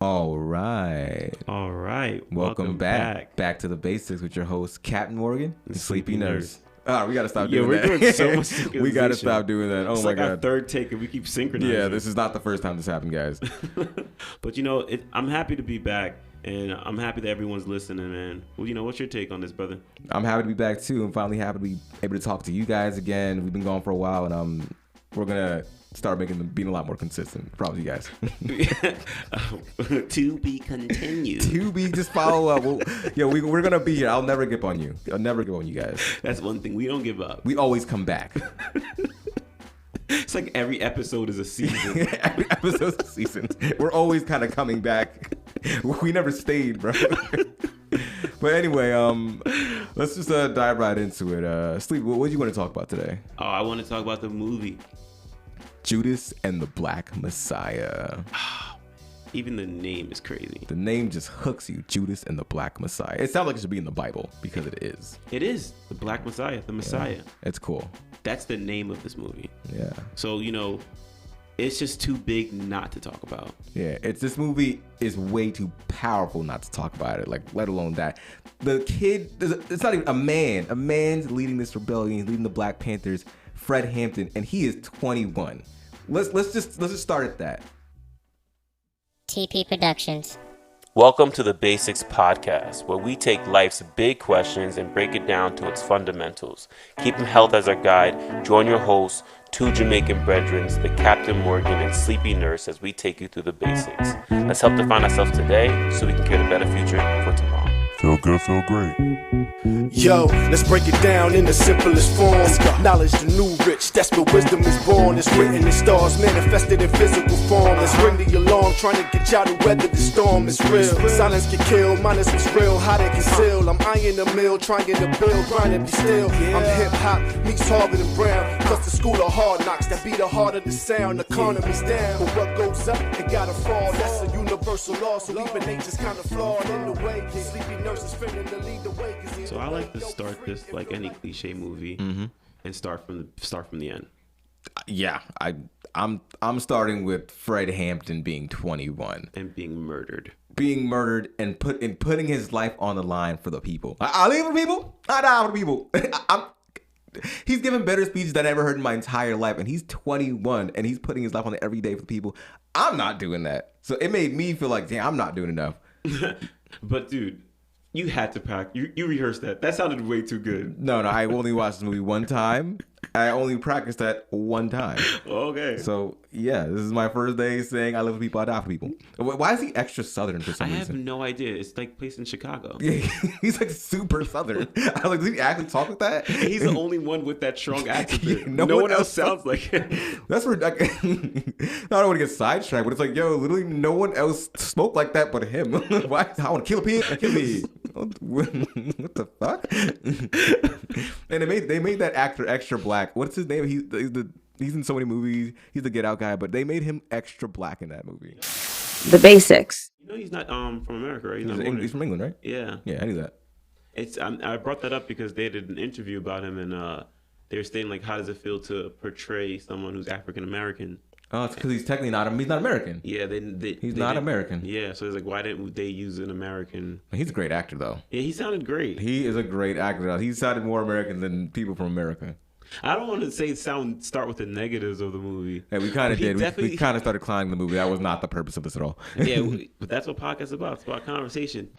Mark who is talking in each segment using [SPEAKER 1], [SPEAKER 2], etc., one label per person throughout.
[SPEAKER 1] All right.
[SPEAKER 2] Welcome back.
[SPEAKER 1] Back to the basics with your host, Captain Morgan and Sleepy Nurse. We gotta stop doing
[SPEAKER 2] we're
[SPEAKER 1] that.
[SPEAKER 2] doing so much synchronization.
[SPEAKER 1] We gotta stop doing that. Oh
[SPEAKER 2] it's
[SPEAKER 1] my
[SPEAKER 2] like
[SPEAKER 1] god.
[SPEAKER 2] Our third take and we keep synchronizing.
[SPEAKER 1] Yeah, this is not the first time this happened, guys.
[SPEAKER 2] But I'm happy to be back, and I'm happy that everyone's listening, man. Well, what's your take on this, brother?
[SPEAKER 1] I'm happy to be back too. I'm finally happy to be able to talk to you guys again. We've been gone for a while, and we're gonna start being a lot more consistent. Promise you guys.
[SPEAKER 2] To be continued.
[SPEAKER 1] Just follow up. We're gonna be here. I'll never give on you. I'll never give on you guys.
[SPEAKER 2] That's one thing, we don't give up.
[SPEAKER 1] We always come back.
[SPEAKER 2] It's like every episode is a season.
[SPEAKER 1] Every episode is a season. We're always kind of coming back. We never stayed, bro. But anyway, let's just dive right into it. Sleep, what do you want to talk about today?
[SPEAKER 2] Oh, I want to talk about the movie
[SPEAKER 1] Judas and the Black Messiah.
[SPEAKER 2] Even the name is crazy.
[SPEAKER 1] The name just hooks you, Judas and the Black Messiah. It sounds like it should be in the Bible because it is.
[SPEAKER 2] It is. The Black Messiah, the Messiah.
[SPEAKER 1] Yeah, it's cool.
[SPEAKER 2] That's the name of this movie.
[SPEAKER 1] Yeah.
[SPEAKER 2] So, it's just too big not to talk about.
[SPEAKER 1] Yeah, this movie is way too powerful not to talk about it, let alone that. The kid, it's not even a man. A man's leading this rebellion, leading the Black Panthers, Fred Hampton, and he is 21. Let's just start at that.
[SPEAKER 3] TP Productions.
[SPEAKER 4] Welcome to the Basics Podcast, where we take life's big questions and break it down to its fundamentals. Keeping health as our guide, join your hosts, two Jamaican brethren, the Captain Morgan and Sleepy Nurse, as we take you through the basics. Let's help define ourselves today so we can create a better future for tomorrow.
[SPEAKER 5] Feel good, feel great.
[SPEAKER 6] Yo, let's break it down in the simplest form. Knowledge the new rich, that's where wisdom is born. It's written in stars, manifested in physical form. Let's ring the alarm, trying to get y'all to weather the storm. It's real, silence can kill, minus what's real, how they conceal. I'm eyeing the mill, trying to build, grinding be still. I'm hip-hop, meets Harvard and Brown. Plus the school of hard knocks, that be the heart of the sound. The economy's down, but what goes up, it gotta fall. That's a universal law, so even nature's kinda flawed in the way. Sleepy nurses feeling to lead the way.
[SPEAKER 2] So I like to start this like any cliche movie and start from the end.
[SPEAKER 1] Yeah, I'm starting with Fred Hampton being 21
[SPEAKER 2] and being murdered
[SPEAKER 1] and putting his life on the line for the people. I live for people. I die for people. He's given better speeches than I ever heard in my entire life, and he's 21 and he's putting his life on the every day for the people. I'm not doing that, so it made me feel like, damn, I'm not doing enough.
[SPEAKER 2] But dude, you had to practice. You rehearsed that. That sounded way too good.
[SPEAKER 1] No, I only watched the movie one time. I only practiced that one time.
[SPEAKER 2] Okay.
[SPEAKER 1] So, yeah, this is my first day saying I live with people, I die for people. Why is he extra Southern for some reason?
[SPEAKER 2] I have no idea. It's like placed in Chicago.
[SPEAKER 1] Yeah, he's like super Southern. I was like, did he actually talk like that?
[SPEAKER 2] He's the only one with that strong accent.
[SPEAKER 1] Yeah,
[SPEAKER 2] no one else sounds like it.
[SPEAKER 1] That's where I don't want to get sidetracked, but it's like, yo, literally no one else spoke like that but him. Why? I want to kill a pig. Kill me. What the fuck? And they made that actor extra black. What's his name? He's in so many movies. He's the Get Out guy, but they made him extra black in that movie.
[SPEAKER 3] The Basics.
[SPEAKER 2] He's not from America, right?
[SPEAKER 1] He's from England, right?
[SPEAKER 2] Yeah.
[SPEAKER 1] Yeah, I knew that.
[SPEAKER 2] I brought that up because they did an interview about him, and they were saying like, how does it feel to portray someone who's African American?
[SPEAKER 1] Oh, it's because he's technically not American.
[SPEAKER 2] Yeah,
[SPEAKER 1] he's not American.
[SPEAKER 2] Yeah, so it's like, why didn't they use an American?
[SPEAKER 1] He's a great actor, though.
[SPEAKER 2] Yeah, he sounded great.
[SPEAKER 1] He is a great actor. He sounded more American than people from America.
[SPEAKER 2] I don't want to start with the negatives of the movie.
[SPEAKER 1] Yeah, we kind of did. We kind of started clowning the movie. That was not the purpose of this at all.
[SPEAKER 2] Yeah, but that's what podcast's about. It's about conversation.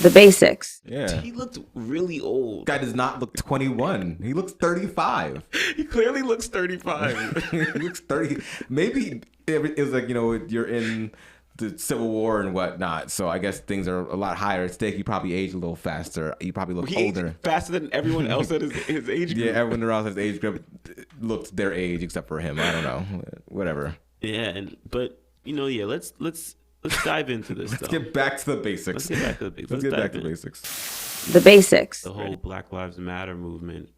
[SPEAKER 3] The Basics.
[SPEAKER 1] Yeah.
[SPEAKER 2] He looked really old.
[SPEAKER 1] Guy does not look 21. He looks 35.
[SPEAKER 2] He clearly looks 35.
[SPEAKER 1] He looks 30. Maybe it was like, you're in the Civil War and whatnot, so I guess things are a lot higher at stake. You probably age a little faster. You probably look older.
[SPEAKER 2] Faster than everyone else at his age group.
[SPEAKER 1] Yeah, everyone around his age group looks their age except for him. I don't know. Whatever.
[SPEAKER 2] Yeah, but let's dive into this.
[SPEAKER 1] Let's get back to the basics.
[SPEAKER 2] Let's get back to the
[SPEAKER 1] basics.
[SPEAKER 3] The Basics.
[SPEAKER 2] The whole Black Lives Matter movement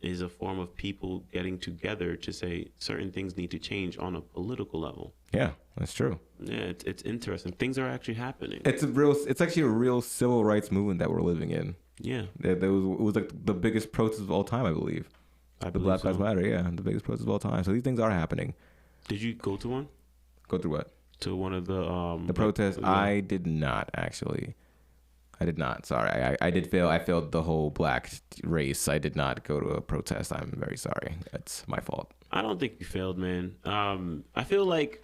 [SPEAKER 2] is a form of people getting together to say certain things need to change on a political level.
[SPEAKER 1] Yeah, that's true.
[SPEAKER 2] Yeah, it's interesting. Things are actually happening.
[SPEAKER 1] It's actually a real civil rights movement that we're living in.
[SPEAKER 2] Yeah.
[SPEAKER 1] It was like the biggest protest of all time, I believe. The Black Lives Matter, yeah, the biggest protest of all time. So these things are happening.
[SPEAKER 2] Did you go to one?
[SPEAKER 1] Go through what?
[SPEAKER 2] to one of the
[SPEAKER 1] protests?
[SPEAKER 2] Yeah.
[SPEAKER 1] I did not actually. I did not. Sorry, I did fail. I failed the whole black race. I did not go to a protest. I'm very sorry. That's my fault.
[SPEAKER 2] I don't think you failed, man. I feel like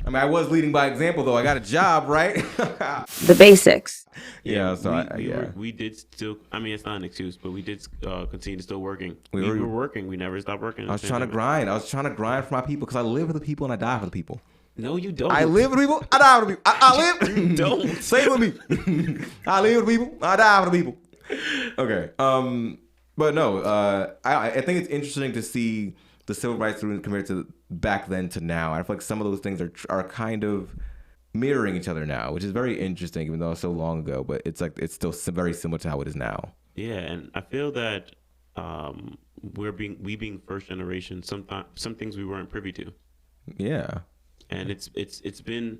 [SPEAKER 1] I mean, I was leading by example, though. I got a job, right?
[SPEAKER 3] The basics.
[SPEAKER 1] Yeah, so
[SPEAKER 2] we did still. I mean, it's not an excuse, but we did continue to still working.
[SPEAKER 1] We
[SPEAKER 2] We
[SPEAKER 1] were-
[SPEAKER 2] were working. We never stopped working.
[SPEAKER 1] I was trying to grind. I was trying to grind for my people because I live for the people and I die for the people.
[SPEAKER 2] No, you don't.
[SPEAKER 1] I live for the people. I die for the people. I live.
[SPEAKER 2] You don't.
[SPEAKER 1] Say it with me. I live for the people. I die for the people. Okay. But no. I think it's interesting to see the civil rights movement compared to back then to now. I feel like some of those things are kind of mirroring each other now, which is very interesting, even though it's so long ago. But it's like it's still very similar to how it is now.
[SPEAKER 2] Yeah, and I feel that we being first generation, some things we weren't privy to.
[SPEAKER 1] Yeah.
[SPEAKER 2] And it's been,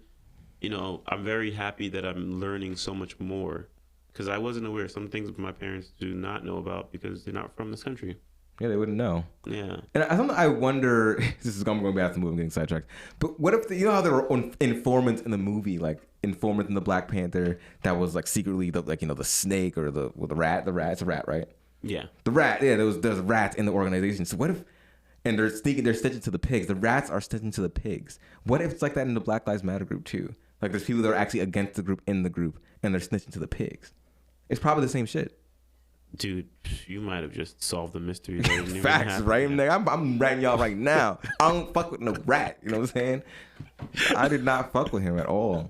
[SPEAKER 2] you know, I'm very happy that I'm learning so much more because I wasn't aware of some things my parents do not know about because they're not from this country.
[SPEAKER 1] Yeah, they wouldn't know.
[SPEAKER 2] Yeah.
[SPEAKER 1] And I wonder, this is going back to the movie, I'm getting sidetracked. But what if, you know how there were informants in the movie, like informant in the Black Panther that was like secretly the snake or the rat, it's a rat, right?
[SPEAKER 2] Yeah.
[SPEAKER 1] The rat, yeah, there's rats in the organization. So what if, and they're stitching to the pigs. The rats are stitching to the pigs. What if it's like that in the Black Lives Matter group too? Like there's people that are actually against the group in the group and they're snitching to the pigs. It's probably the same shit.
[SPEAKER 2] Dude, you might have just solved the mystery. That didn't even
[SPEAKER 1] Facts,
[SPEAKER 2] happen
[SPEAKER 1] right?
[SPEAKER 2] yet.
[SPEAKER 1] Nigga, I'm ratting y'all right now. I don't fuck with no rat. You know what I'm saying? I did not fuck with him at all.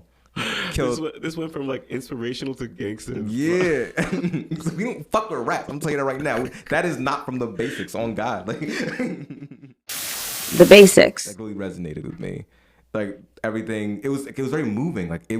[SPEAKER 2] This went from like inspirational to gangster.
[SPEAKER 1] Yeah. We don't fuck with rats. I'm telling you that right now. That is not from the basics on God. Like,
[SPEAKER 3] The basics.
[SPEAKER 1] that really resonated with me. Like everything, it was very moving. Like I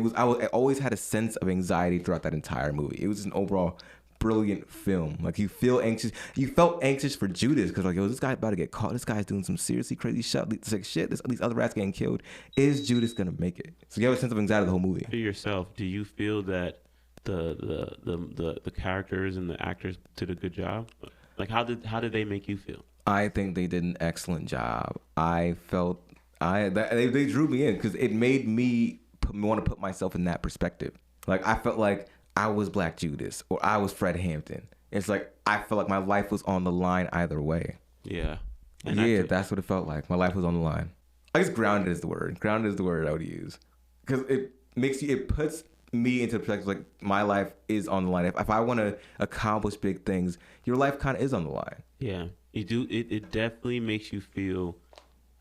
[SPEAKER 1] always had a sense of anxiety throughout that entire movie. It was just an overall brilliant film. Like you felt anxious for Judas because like, yo, this guy about to get caught. This guy's doing some seriously crazy shit. These other rats getting killed. Is Judas gonna make it? So you have a sense of anxiety the whole movie.
[SPEAKER 2] For yourself, do you feel that the characters and the actors did a good job? Like how did they make you feel?
[SPEAKER 1] I think they did an excellent job. I felt they drew me in because it made me want to put myself in that perspective. Like I felt like I was Black Judas or I was Fred Hampton. It's like I felt like my life was on the line either way.
[SPEAKER 2] Yeah.
[SPEAKER 1] That's what it felt like. My life was on the line. I guess grounded is the word. Grounded is the word I would use because it puts me into perspective. Like my life is on the line. If I want to accomplish big things, your life kind of is on the line.
[SPEAKER 2] Yeah, you do. It definitely makes you feel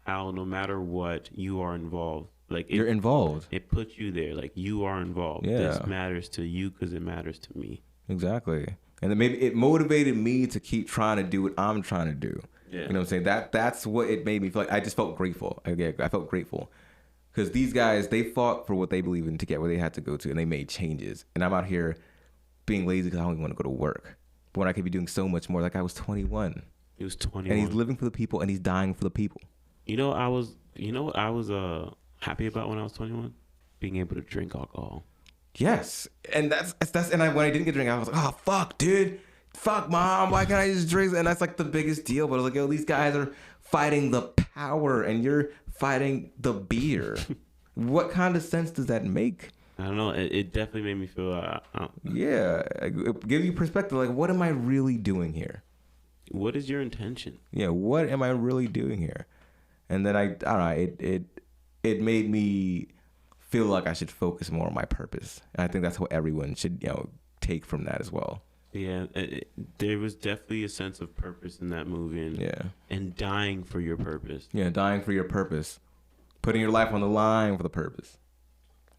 [SPEAKER 2] how no matter what you are involved. Like
[SPEAKER 1] You're involved.
[SPEAKER 2] It puts you there. Like you are involved.
[SPEAKER 1] Yeah.
[SPEAKER 2] This matters to you because it matters to me.
[SPEAKER 1] Exactly. And then maybe it motivated me to keep trying to do what I'm trying to do.
[SPEAKER 2] Yeah.
[SPEAKER 1] You know what I'm saying? That's what it made me feel like. I just felt grateful. I felt grateful. Because these guys, they fought for what they believe in to get where they had to go to, and they made changes. And I'm out here being lazy because I don't even want to go to work. But when I could be doing so much more, like I was 21.
[SPEAKER 2] He was 21.
[SPEAKER 1] And he's living for the people, and he's dying for the people.
[SPEAKER 2] You know what I was happy about when I was 21? Being able to drink alcohol.
[SPEAKER 1] Yes. And when I didn't get to drink, I was like, oh, fuck, dude. Fuck, mom. Why can't I just drink? And that's like the biggest deal. But I was like, yo, these guys are fighting the power, and you're fighting the beer. What kind of sense does that make?
[SPEAKER 2] I don't know. It definitely made me feel.
[SPEAKER 1] Yeah, it give you perspective. Like, what am I really doing here?
[SPEAKER 2] What is your intention?
[SPEAKER 1] Yeah, what am I really doing here? And then I don't know. It made me feel like I should focus more on my purpose, and I think that's what everyone should take from that as well.
[SPEAKER 2] Yeah, there was definitely a sense of purpose in that movie, and dying for your purpose.
[SPEAKER 1] Yeah, dying for your purpose, putting your life on the line for the purpose.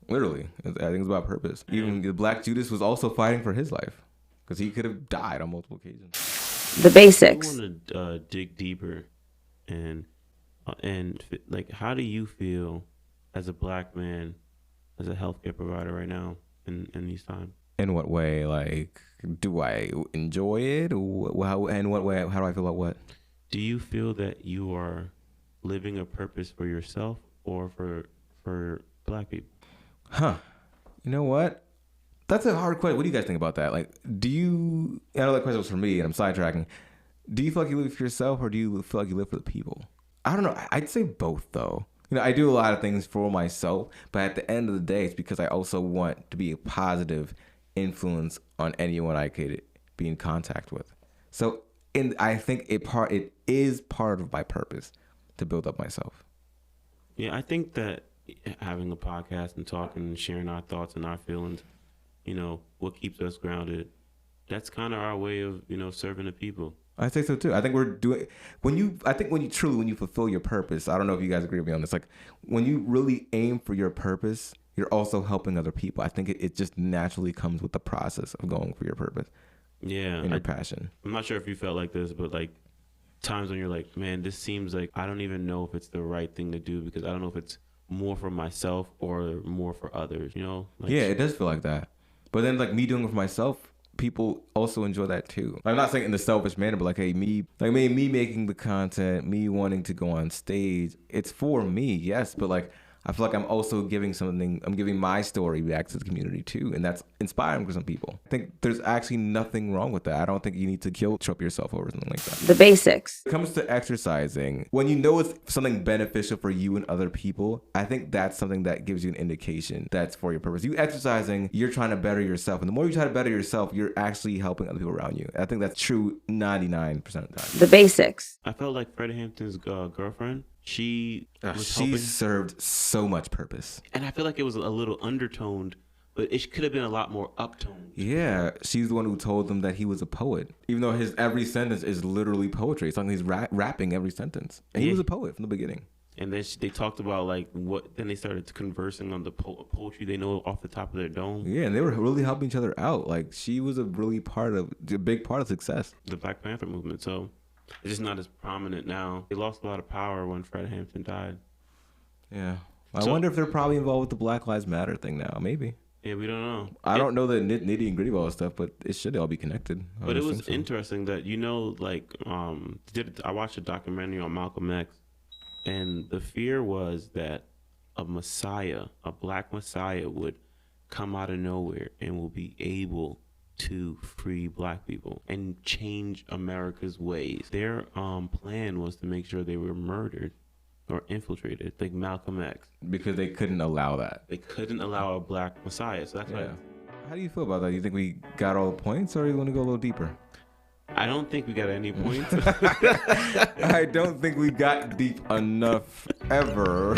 [SPEAKER 1] Literally, I think it's about purpose. Even the Black Judas was also fighting for his life because he could have died on multiple occasions.
[SPEAKER 3] The basics.
[SPEAKER 2] I want to dig deeper, and like, how do you feel as a Black man, as a healthcare provider right now in these times?
[SPEAKER 1] In what way? Like, do I enjoy it? In what way? How do I feel about what?
[SPEAKER 2] Do you feel that you are living a purpose for yourself or for Black people?
[SPEAKER 1] Huh. You know what? That's a hard question. What do you guys think about that? Like, I know that question was for me, and I'm sidetracking. Do you feel like you live for yourself, or do you feel like you live for the people? I don't know. I'd say both, though. You know, I do a lot of things for myself, but at the end of the day, it's because I also want to be a positive influence on anyone I could be in contact with. So, I think it is part of my purpose to build up myself.
[SPEAKER 2] Yeah, I think that having a podcast and talking and sharing our thoughts and our feelings, you know, what keeps us grounded, that's kind of our way of, you know, serving the people.
[SPEAKER 1] I say so too. I think we're doing when you fulfill your purpose. I don't know if you guys agree with me on this. Like when you really aim for your purpose, you're also helping other people. I think it just naturally comes with the process of going for your purpose.
[SPEAKER 2] Yeah,
[SPEAKER 1] and your passion.
[SPEAKER 2] I'm not sure if you felt like this, but like times when you're like, man, this seems like I don't even know if it's the right thing to do because I don't know if it's more for myself or more for others. You know? Like,
[SPEAKER 1] yeah, it does feel like that. But then like me doing it for myself, people also enjoy that too. I'm not saying in the selfish manner, but like, hey, me making the content, me wanting to go on stage, it's for me, yes, but like I feel like I'm also giving my story back to the community too, and that's inspiring for some people. I think there's actually nothing wrong with that. I don't think you need to guilt trip yourself over something like that.
[SPEAKER 3] The basics.
[SPEAKER 1] When it comes to exercising, when you know it's something beneficial for you and other people, I think that's something that gives you an indication that's for your purpose. You exercising, you're trying to better yourself, and the more you try to better yourself, you're actually helping other people around you. I think that's true 99% of the time.
[SPEAKER 3] The basics.
[SPEAKER 2] I felt like Freddie Hampton's girlfriend, she
[SPEAKER 1] served so much purpose.
[SPEAKER 2] And I feel like it was a little undertoned, but it could have been a lot more uptoned.
[SPEAKER 1] Yeah, she's the one who told them that he was a poet, even though his every sentence is literally poetry. It's like he's rapping every sentence, and he was a poet from the beginning.
[SPEAKER 2] And then they talked about like then they started conversing on the poetry they know off the top of their dome.
[SPEAKER 1] Yeah, and they were really helping each other out. Like she was a big part of success.
[SPEAKER 2] The Black Panther movement. So it's just not as prominent now. They lost a lot of power when Fred Hampton died.
[SPEAKER 1] Yeah. I wonder if they're probably involved with the Black Lives Matter thing now. Maybe.
[SPEAKER 2] Yeah, we don't know.
[SPEAKER 1] I don't know the nitty and gritty of all this stuff, but it should all be connected.
[SPEAKER 2] But it was interesting that, you know, like, I watched a documentary on Malcolm X, and the fear was that a Black Messiah would come out of nowhere and will be able to free Black people and change America's ways. Their plan was to make sure they were murdered or infiltrated, like Malcolm X.
[SPEAKER 1] Because they couldn't allow that.
[SPEAKER 2] They couldn't allow a Black Messiah. So that's why.
[SPEAKER 1] How do you feel about that? You think we got all the points, or you want to go a little deeper?
[SPEAKER 2] I don't think we got any points.
[SPEAKER 1] I don't think we got deep enough ever.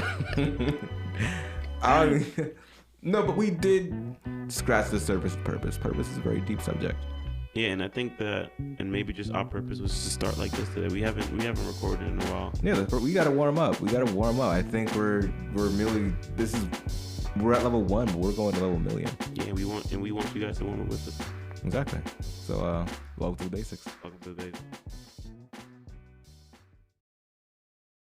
[SPEAKER 1] No, but we did scratch the surface of purpose. Purpose is a very deep subject.
[SPEAKER 2] Yeah, and I think that, and maybe just our purpose was to start like this today. We haven't recorded in a while.
[SPEAKER 1] Yeah, we gotta warm up. I think we're at level 1, but we're going to level 1,000,000.
[SPEAKER 2] Yeah, we want you guys to warm up with us.
[SPEAKER 1] Exactly. So, welcome to the basics.
[SPEAKER 2] Welcome to the basics.